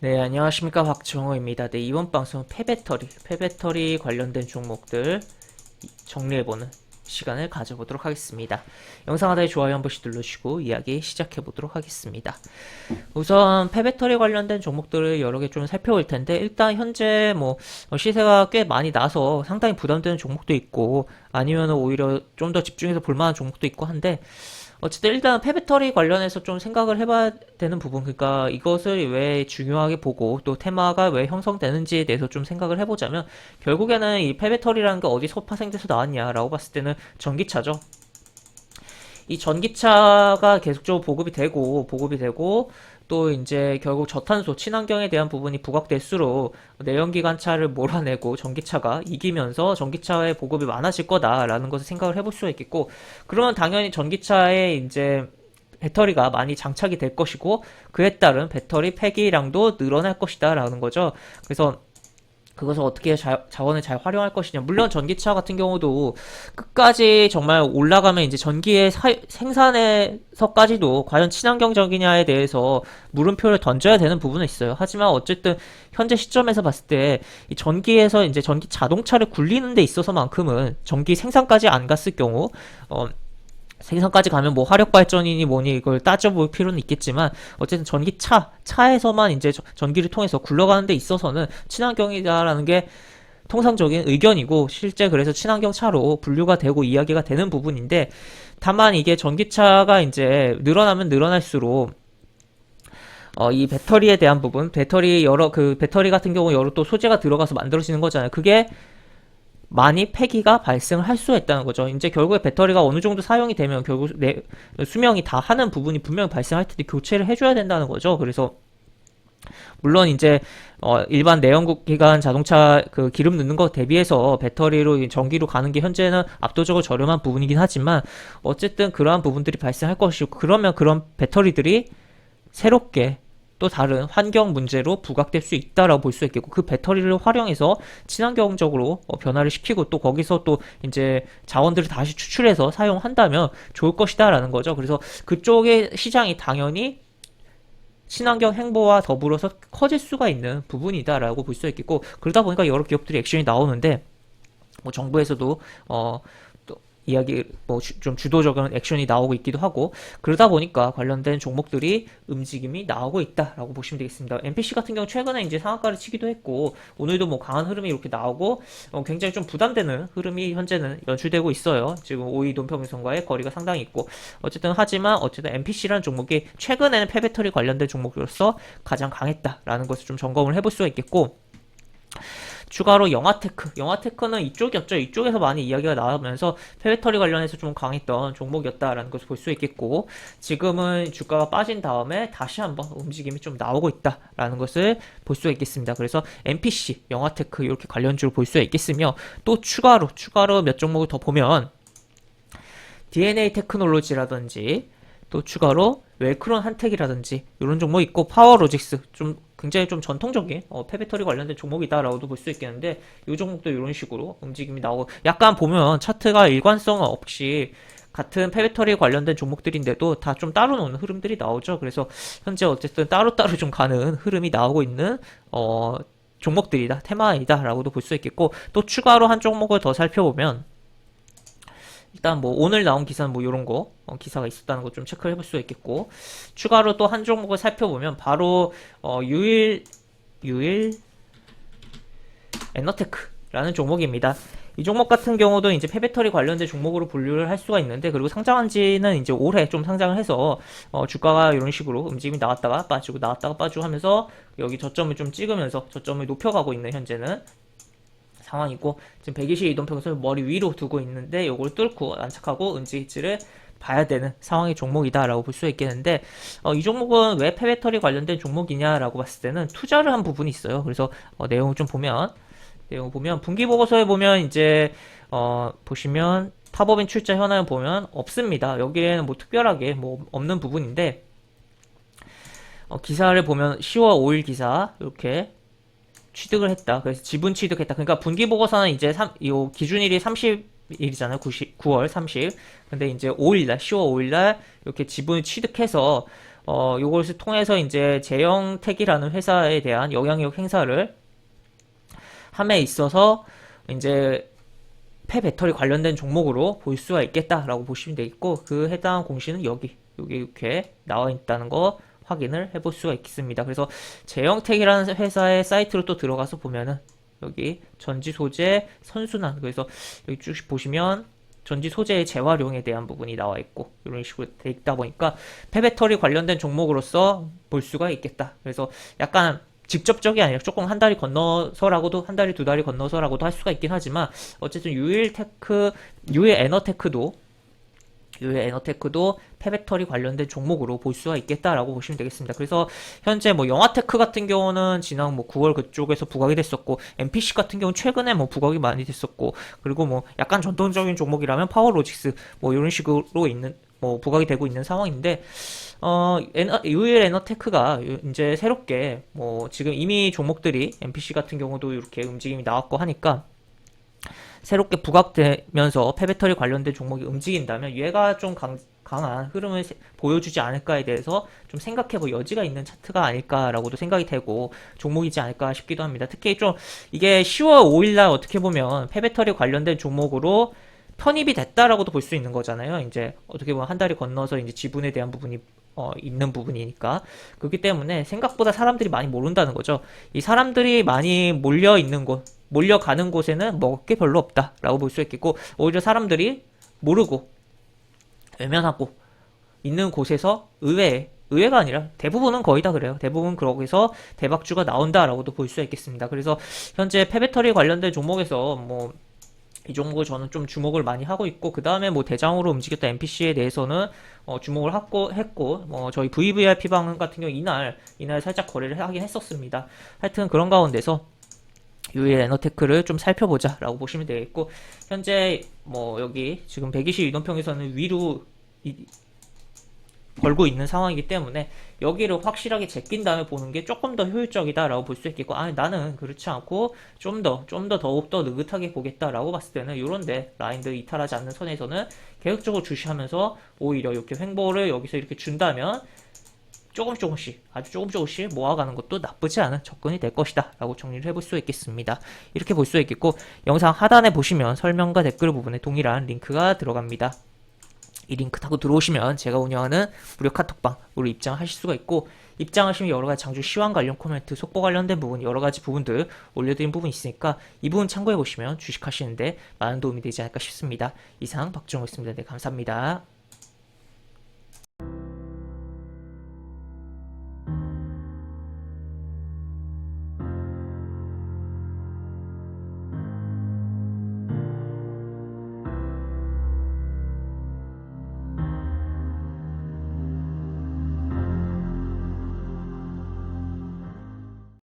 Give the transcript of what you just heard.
네, 안녕하십니까. 박정호입니다. 네, 이번 방송은 폐배터리 관련된 종목들 정리해보는 시간을 가져보도록 하겠습니다. 영상 하단에 좋아요 한 번씩 눌러주시고 이야기 시작해보도록 하겠습니다. 우선 폐배터리 관련된 종목들을 여러 개 좀 살펴볼 텐데, 일단 현재 시세가 꽤 많이 나서 상당히 부담되는 종목도 있고, 아니면 오히려 좀 더 집중해서 볼만한 종목도 있고 한데, 어쨌든 일단 폐배터리 관련해서 좀 생각을 해봐야 되는 부분, 그러니까 이것을 왜 중요하게 보고 또 테마가 왜 형성되는지에 대해서 좀 생각을 해보자면, 결국에는 이 폐배터리라는 게 어디서 파생돼서 나왔냐라고 봤을 때는 전기차죠. 이 전기차가 계속적으로 보급이 되고 또 이제 결국 저탄소 친환경에 대한 부분이 부각될수록 내연기관차를 몰아내고 전기차가 이기면서 전기차의 보급이 많아질 거다라는 것을 생각을 해볼 수가 있겠고, 그러면 당연히 전기차에 이제 배터리가 많이 장착이 될 것이고, 그에 따른 배터리 폐기량도 늘어날 것이다 라는 거죠. 그래서 그것을 어떻게 자원을 잘 활용할 것이냐. 물론 전기차 같은 경우도 끝까지 정말 올라가면 이제 전기의 생산에서까지도 과연 친환경적이냐에 대해서 물음표를 던져야 되는 부분은 있어요. 하지만 어쨌든 현재 시점에서 봤을 때 이 전기에서 이제 전기 자동차를 굴리는 데 있어서만큼은 전기 생산까지 안 갔을 경우 생산까지 가면 뭐 화력 발전이니 뭐니 이걸 따져볼 필요는 있겠지만, 어쨌든 차에서만 이제 전기를 통해서 굴러가는 데 있어서는 친환경이다라는 게 통상적인 의견이고, 실제 그래서 친환경 차로 분류가 되고 이야기가 되는 부분인데, 다만 이게 전기차가 이제 늘어나면 늘어날수록 이 배터리에 대한 부분, 배터리 같은 경우 여러 또 소재가 들어가서 만들어지는 거잖아요. 그게 많이 폐기가 발생을 할 수가 있다는 거죠. 이제 결국에 배터리가 어느 정도 사용이 되면 결국 수명이 다 하는 부분이 분명히 발생할 텐데 교체를 해줘야 된다는 거죠. 그래서 물론 이제 일반 내연기관 자동차 그 기름 넣는 것 대비해서 배터리로 전기로 가는 게 현재는 압도적으로 저렴한 부분이긴 하지만, 어쨌든 그러한 부분들이 발생할 것이고, 그러면 그런 배터리들이 새롭게 또 다른 환경 문제로 부각될 수 있다라고 볼 수 있겠고, 그 배터리를 활용해서 친환경적으로 변화를 시키고 또 거기서 또 이제 자원들을 다시 추출해서 사용한다면 좋을 것이다라는 거죠. 그래서 그쪽의 시장이 당연히 친환경 행보와 더불어서 커질 수가 있는 부분이다라고 볼 수 있겠고, 그러다 보니까 여러 기업들이 액션이 나오는데, 뭐 정부에서도 또 이야기 좀 주도적인 액션이 나오고 있기도 하고, 그러다 보니까 관련된 종목들이 움직임이 나오고 있다라고 보시면 되겠습니다. MPC 같은 경우 최근에 이제 상한가를 치기도 했고, 오늘도 뭐 강한 흐름이 이렇게 나오고 굉장히 좀 부담되는 흐름이 현재는 연출되고 있어요. 지금 5위 논평선과의 거리가 상당히 있고, 하지만 MPC라는 종목이 최근에는 폐배터리 관련된 종목으로서 가장 강했다라는 것을 좀 점검을 해볼 수가 있겠고, 추가로 영화테크는 이쪽이었죠. 이쪽에서 많이 이야기가 나오면서 폐배터리 관련해서 좀 강했던 종목이었다라는 것을 볼 수 있겠고, 지금은 주가가 빠진 다음에 다시 한번 움직임이 좀 나오고 있다라는 것을 볼 수 있겠습니다. 그래서 MPC, 영화테크 이렇게 관련주를 볼 수 있겠으며, 또 추가로 몇 종목을 더 보면 DNA 테크놀로지라든지, 또 추가로 웰크론 한텍이라든지 이런 종목 있고, 파워로직스 좀 굉장히 좀 전통적인 폐배터리 관련된 종목이다라고도 볼 수 있겠는데, 이 종목도 이런 식으로 움직임이 나오고, 약간 보면 차트가 일관성 없이 같은 폐배터리 관련된 종목들인데도 다 좀 따로 노는 흐름들이 나오죠. 그래서 현재 어쨌든 따로따로 좀 가는 흐름이 나오고 있는 종목들이다, 테마이다라고도 볼 수 있겠고, 또 추가로 한 종목을 더 살펴보면, 일단 뭐 오늘 나온 기사는 뭐 이런 거 기사가 있었다는 거 좀 체크를 해볼 수 있겠고, 추가로 또 한 종목을 살펴보면 바로 유일 에너테크라는 종목입니다. 이 종목 같은 경우도 이제 폐배터리 관련된 종목으로 분류를 할 수가 있는데, 그리고 상장한 지는 이제 올해 좀 상장을 해서 주가가 이런 식으로 움직임이 나왔다가 빠지고 하면서 여기 저점을 좀 찍으면서 저점을 높여가고 있는 현재는 상황이고, 지금 120 이동평선을 머리 위로 두고 있는데 요걸 뚫고 안착하고 움직일지를 봐야 되는 상황의 종목이다라고 볼 수 있겠는데, 이 종목은 왜 폐배터리 관련된 종목이냐라고 봤을 때는 투자를 한 부분이 있어요. 그래서 내용을 좀 보면 분기 보고서에 보면 이제 보시면 탑업인 출자 현황을 보면 없습니다. 여기에는 뭐 특별하게 뭐 없는 부분인데, 기사를 보면 10월 5일 기사 이렇게 취득을 했다. 그래서 지분 취득했다. 그러니까 분기 보고서는 이제 요 기준일이 30 30일이잖아요. 9월 30. 근데 이제 5일날, 10월 5일날 이렇게 지분을 취득해서 요것을 통해서 이제 제영택이라는 회사에 대한 영향력 행사를 함에 있어서 이제 폐배터리 관련된 종목으로 볼 수가 있겠다라고 보시면 되겠고, 그 해당 공시는 여기 이렇게 나와 있다는 거 확인을 해볼 수가 있습니다. 그래서 제영택이라는 회사의 사이트로 또 들어가서 보면은 여기 전지 소재 선순환, 그래서 여기 쭉 보시면 전지 소재의 재활용에 대한 부분이 나와 있고 이런 식으로 돼 있다 보니까 폐배터리 관련된 종목으로서 볼 수가 있겠다. 그래서 약간 직접적이 아니라 조금 한 다리 건너서라고도, 한 다리 두 다리 건너서라고도 할 수가 있긴 하지만, 어쨌든 유일에너테크도 폐배터리 관련된 종목으로 볼 수가 있겠다라고 보시면 되겠습니다. 그래서 현재 뭐 영화테크 같은 경우는 지난 뭐 9월 그쪽에서 부각이 됐었고, MPC 같은 경우는 최근에 뭐 부각이 많이 됐었고, 그리고 뭐 약간 전통적인 종목이라면 파워로직스 뭐 이런 식으로 있는 뭐 부각이 되고 있는 상황인데, 유일 에너테크가 이제 새롭게 뭐 지금 이미 종목들이 MPC 같은 경우도 이렇게 움직임이 나왔고 하니까 새롭게 부각되면서 폐배터리 관련된 종목이 움직인다면 얘가 좀 강한 흐름을 보여주지 않을까에 대해서 좀 생각해볼 여지가 있는 차트가 아닐까라고도 생각이 되고 종목이지 않을까 싶기도 합니다. 특히 좀 이게 10월 5일날 어떻게 보면 폐배터리 관련된 종목으로 편입이 됐다라고도 볼 수 있는 거잖아요. 이제 어떻게 보면 한 달이 건너서 이제 지분에 대한 부분이 있는 부분이니까. 그렇기 때문에 생각보다 사람들이 많이 모른다는 거죠. 이 사람들이 많이 몰려가는 곳에는 먹을 게 별로 없다라고 볼 수 있겠고, 오히려 사람들이 모르고 외면하고 있는 곳에서 의외가 아니라 대부분은 거의 다 그래요. 대부분 거기서 대박주가 나온다라고도 볼 수 있겠습니다. 그래서 현재 폐배터리 관련된 종목에서 뭐 이 종목을 저는 좀 주목을 많이 하고 있고, 그 다음에 뭐 대장으로 움직였다 MPC에 대해서는 주목을 했고, 뭐 저희 VVIP 방 같은 경우 이날 살짝 거래를 하긴 했었습니다. 하여튼 그런 가운데서 유일 에너테크를 좀 살펴보자라고 보시면 되겠고, 현재 뭐 여기 지금 120 이동평에서는 위로 걸고 있는 상황이기 때문에 여기를 확실하게 제낀 다음에 보는 게 조금 더 효율적이다라고 볼 수 있겠고, 나는 그렇지 않고 좀 더 더욱더 느긋하게 보겠다라고 봤을 때는 요런데 라인들 이탈하지 않는 선에서는 계속적으로 주시하면서 오히려 이렇게 횡보를 여기서 이렇게 준다면 아주 조금씩 모아가는 것도 나쁘지 않은 접근이 될 것이다 라고 정리를 해볼 수 있겠습니다. 이렇게 볼 수 있겠고, 영상 하단에 보시면 설명과 댓글 부분에 동일한 링크가 들어갑니다. 이 링크 타고 들어오시면 제가 운영하는 무료 카톡방으로 입장하실 수가 있고, 입장하시면 여러가지 장주 시황 관련 코멘트, 속보 관련된 부분, 여러가지 부분들 올려드린 부분이 있으니까 이 부분 참고해보시면 주식하시는데 많은 도움이 되지 않을까 싶습니다. 이상 박준호였습니다. 네, 감사합니다.